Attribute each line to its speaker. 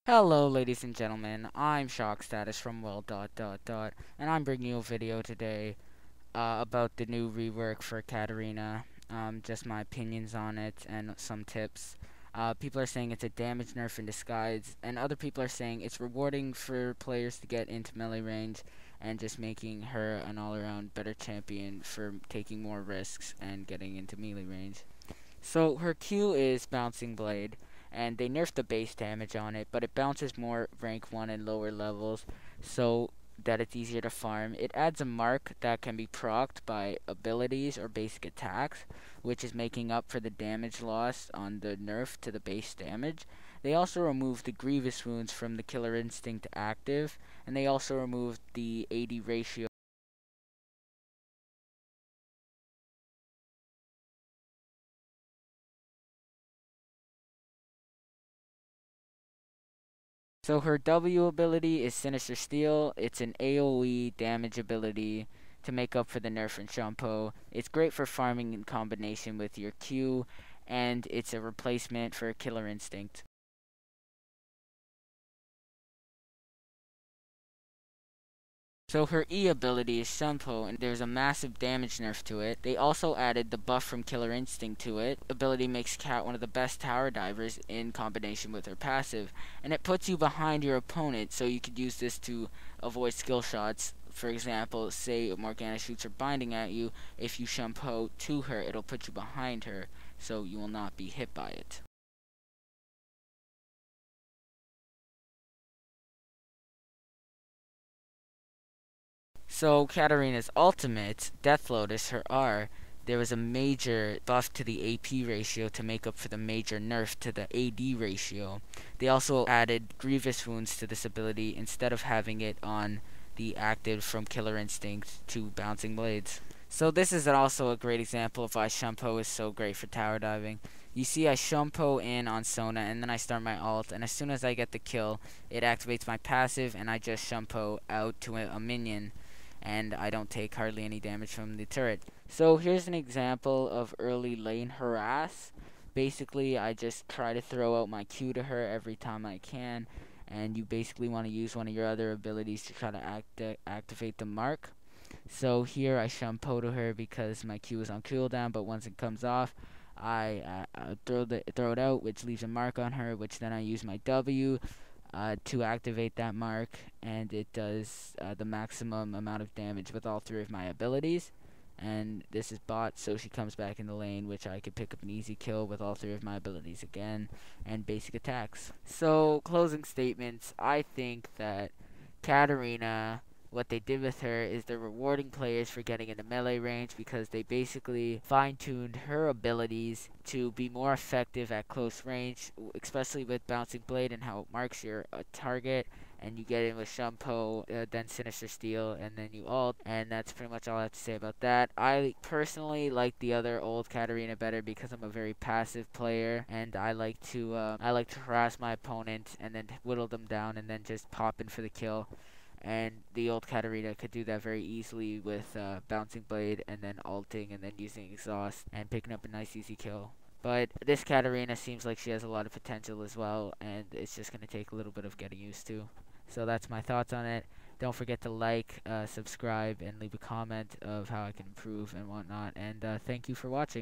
Speaker 1: Hello, ladies and gentlemen. I'm Shock Status from and I'm bringing you a video today about the new rework for Katarina. Just my opinions on it and some tips. People are saying it's a damage nerf in disguise, and other people are saying it's rewarding for players to get into melee range and just making her an all-around better champion for taking more risks and getting into melee range. So her Q is Bouncing Blade, and they nerfed the base damage on it, but it bounces more rank 1 and lower levels, so that it's easier to farm. It adds a mark that can be procced by abilities or basic attacks, which is making up for the damage loss on the nerf to the base damage. They also removed the Grievous Wounds from the Killer Instinct active, and they also removed the AD ratio. So her W ability is Sinister Steel. It's an AoE damage ability to make up for the nerf in Shampoo. It's great for farming in combination with your Q, and it's a replacement for Killer Instinct. So her E ability is Shampoo, and there's a massive damage nerf to it. They also added the buff from Killer Instinct to it. Ability makes Cat one of the best tower divers in combination with her passive, and it puts you behind your opponent, so you could use this to avoid skill shots. For example, say Morgana shoots her binding at you, if you Shampoo to her, it'll put you behind her, so you will not be hit by it. So Katarina's ultimate, Death Lotus, her R, there was a major buff to the AP ratio to make up for the major nerf to the AD ratio. They also added Grievous Wounds to this ability instead of having it on the active from Killer Instinct to Bouncing Blades. So this is also a great example of why Shampoo is so great for tower diving. You see I Shampoo in on Sona and then I start my ult, and as soon as I get the kill, it activates my passive and I just Shampoo out to a minion, and I don't take hardly any damage from the turret. So here's an example of early lane harass. Basically, I just try to throw out my Q to her every time I can, and you basically want to use one of your other abilities to try to activate the mark. So here I Shampoo to her because my Q is on cooldown, but once it comes off, I throw it out, which leaves a mark on her, which then I use my W to activate that mark, and it does the maximum amount of damage with all three of my abilities. And this is bot, so she comes back in the lane, which I could pick up an easy kill with all three of my abilities again, and basic attacks. So, closing statements, I think that Katarina, what they did with her is they're rewarding players for getting into melee range because they basically fine-tuned her abilities to be more effective at close range, especially with Bouncing Blade and how it marks your target, and you get in with Shampoo, then Sinister Steel, and then you ult, and that's pretty much all I have to say about that. I personally like the other old Katarina better because I'm a very passive player, and I like to harass my opponent and then whittle them down and then just pop in for the kill. And the old Katarina could do that very easily with Bouncing Blade and then ulting and then using Exhaust and picking up a nice easy kill. But this Katarina seems like she has a lot of potential as well, and it's just going to take a little bit of getting used to. So that's my thoughts on it. Don't forget to like, subscribe, and leave a comment of how I can improve and whatnot. And thank you for watching.